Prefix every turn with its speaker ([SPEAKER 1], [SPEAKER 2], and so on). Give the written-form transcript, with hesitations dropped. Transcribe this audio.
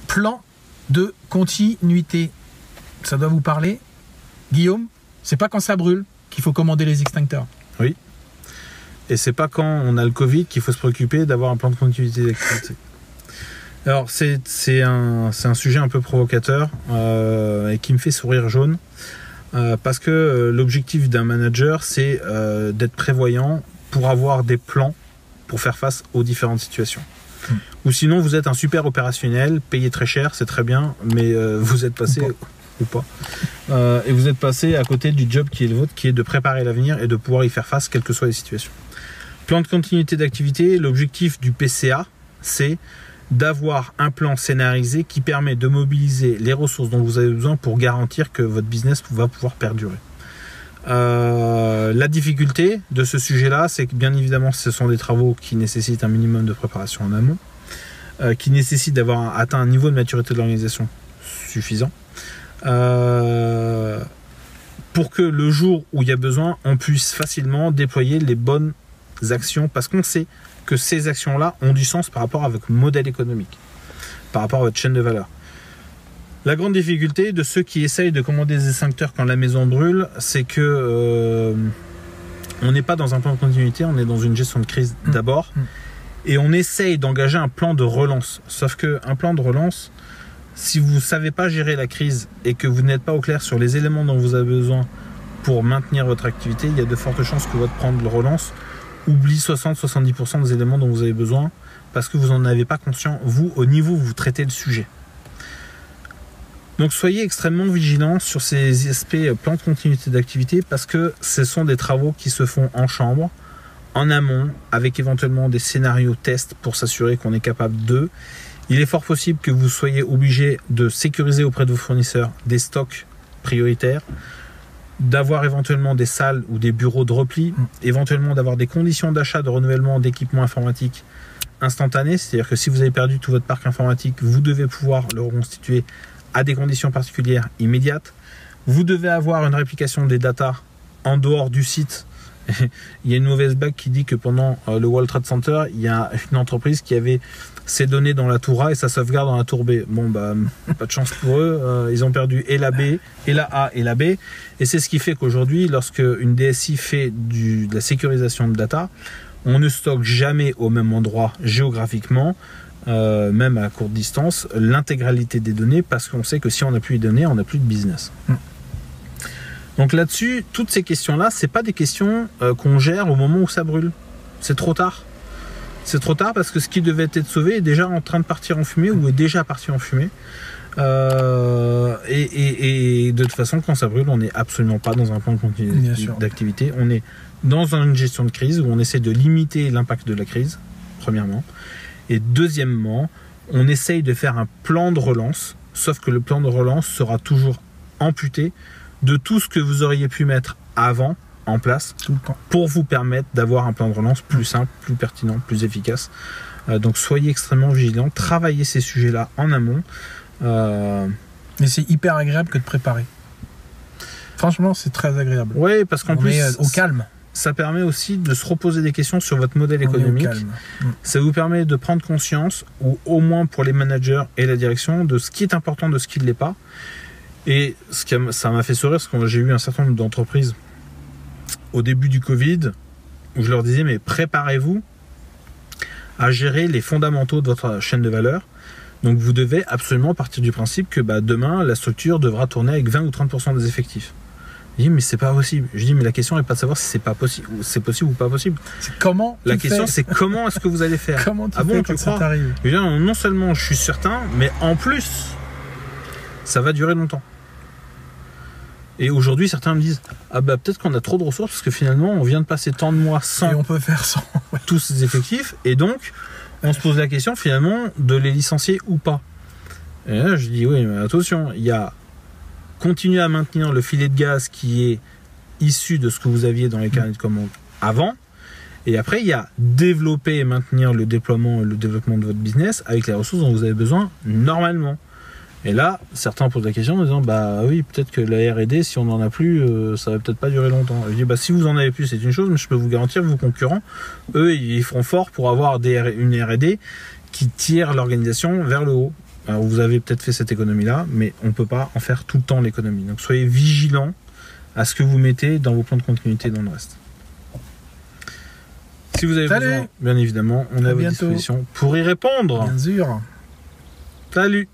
[SPEAKER 1] Plan de continuité. Ça doit vous parler. Guillaume, c'est pas quand ça brûle qu'il faut commander les extincteurs.
[SPEAKER 2] Oui. Et c'est pas quand on a le Covid qu'il faut se préoccuper d'avoir un plan de continuité d'activité. Alors c'est un sujet un peu provocateur et qui me fait sourire jaune parce que l'objectif d'un manager c'est d'être prévoyant pour avoir des plans pour faire face aux différentes situations. Ou sinon vous êtes un super opérationnel, payé très cher, c'est très bien, mais vous êtes passé ou pas. Et vous êtes passé à côté du job qui est le vôtre, qui est de préparer l'avenir et de pouvoir y faire face quelles que soient les situations. Plan de continuité d'activité, l'objectif du PCA, c'est d'avoir un plan scénarisé qui permet de mobiliser les ressources dont vous avez besoin pour garantir que votre business va pouvoir perdurer. La difficulté de ce sujet-là, c'est que bien évidemment, ce sont des travaux qui nécessitent un minimum de préparation en amont, qui nécessitent d'avoir atteint un niveau de maturité de l'organisation suffisant, pour que le jour où il y a besoin, on puisse facilement déployer les bonnes actions, parce qu'on sait que ces actions-là ont du sens par rapport à votre modèle économique, par rapport à votre chaîne de valeur. La grande difficulté de ceux qui essayent de commander des extincteurs quand la maison brûle, c'est que on n'est pas dans un plan de continuité, on est dans une gestion de crise d'abord, et on essaye d'engager un plan de relance. Sauf qu'un plan de relance, si vous ne savez pas gérer la crise et que vous n'êtes pas au clair sur les éléments dont vous avez besoin pour maintenir votre activité, il y a de fortes chances que votre plan de relance oublie 60-70% des éléments dont vous avez besoin parce que vous n'en avez pas conscient, vous, au niveau où vous traitez le sujet. Donc soyez extrêmement vigilants sur ces aspects plan de continuité d'activité parce que ce sont des travaux qui se font en chambre, en amont, avec éventuellement des scénarios tests pour s'assurer qu'on est capable d'eux. Il est fort possible que vous soyez obligé de sécuriser auprès de vos fournisseurs des stocks prioritaires, d'avoir éventuellement des salles ou des bureaux de repli, éventuellement d'avoir des conditions d'achat de renouvellement d'équipements informatiques instantanés, c'est-à-dire que si vous avez perdu tout votre parc informatique, vous devez pouvoir le reconstituer à des conditions particulières immédiates. Vous devez avoir une réplication des datas en dehors du site. Il y a une mauvaise blague qui dit que pendant le World Trade Center, il y a une entreprise qui avait ses données dans la tour A et sa sauvegarde dans la tour B. Bon, bah, pas de chance pour eux. Ils ont perdu et la B, et la A, et la B. Et c'est ce qui fait qu'aujourd'hui, lorsque une DSI fait de la sécurisation de data, on ne stocke jamais au même endroit géographiquement, même à courte distance, l'intégralité des données, parce qu'on sait que si on n'a plus les données, on n'a plus de business. Donc là-dessus, toutes ces questions-là, c'est pas des questions qu'on gère au moment où ça brûle. C'est trop tard. C'est trop tard parce que ce qui devait être sauvé est déjà en train de partir en fumée ou est déjà parti en fumée. Et de toute façon, quand ça brûle, on n'est absolument pas dans un plan de continuité d'activité. On est dans une gestion de crise où on essaie de limiter l'impact de la crise, premièrement. Et deuxièmement, on essaye de faire un plan de relance, sauf que le plan de relance sera toujours amputé de tout ce que vous auriez pu mettre avant en place pour vous permettre d'avoir un plan de relance plus simple, plus pertinent, plus efficace. Donc soyez extrêmement vigilants, travaillez ces sujets-là en amont.
[SPEAKER 1] Mais c'est hyper agréable que de préparer. Franchement, c'est très agréable.
[SPEAKER 2] Oui, parce qu'en plus,
[SPEAKER 1] est au calme.
[SPEAKER 2] Ça permet aussi de se reposer des questions sur votre modèle économique. Ça vous permet de prendre conscience, ou au moins pour les managers et la direction, de ce qui est important, de ce qui ne l'est pas. Et ça m'a fait sourire parce que j'ai eu un certain nombre d'entreprises au début du Covid où je leur disais mais préparez-vous à gérer les fondamentaux de votre chaîne de valeur. Donc vous devez absolument partir du principe que demain la structure devra tourner avec 20 ou 30% des effectifs. Je dis mais c'est pas possible. Je dis mais la question n'est pas de savoir si c'est pas possible, c'est possible ou pas possible.
[SPEAKER 1] C'est comment.
[SPEAKER 2] La question c'est comment est-ce que vous allez faire.
[SPEAKER 1] Comment tu fais quand ça t'arrive.
[SPEAKER 2] Non seulement je suis certain, mais en plus ça va durer longtemps. Et aujourd'hui, certains me disent peut-être qu'on a trop de ressources parce que finalement, on vient de passer tant de mois sans.
[SPEAKER 1] Et on peut faire sans.
[SPEAKER 2] Tous ces effectifs. Et donc, on se pose la question finalement de les licencier ou pas. Et là, je dis oui, mais attention, il y a continuer à maintenir le filet de gaz qui est issu de ce que vous aviez dans les carnets de commandes avant. Et après, il y a développer et maintenir le déploiement et le développement de votre business avec les ressources dont vous avez besoin normalement. Et là, certains posent la question en disant oui, peut-être que la R&D, si on n'en a plus, ça va peut-être pas durer longtemps. Je dis si vous en avez plus, c'est une chose, mais je peux vous garantir que vos concurrents, eux, ils feront fort pour avoir une R&D qui tire l'organisation vers le haut. Alors, vous avez peut-être fait cette économie-là, mais on ne peut pas en faire tout le temps l'économie. Donc soyez vigilants à ce que vous mettez dans vos plans de continuité dans le reste. Si vous avez besoin, bien évidemment, on est à votre disposition pour y répondre.
[SPEAKER 1] Bien sûr.
[SPEAKER 2] Salut!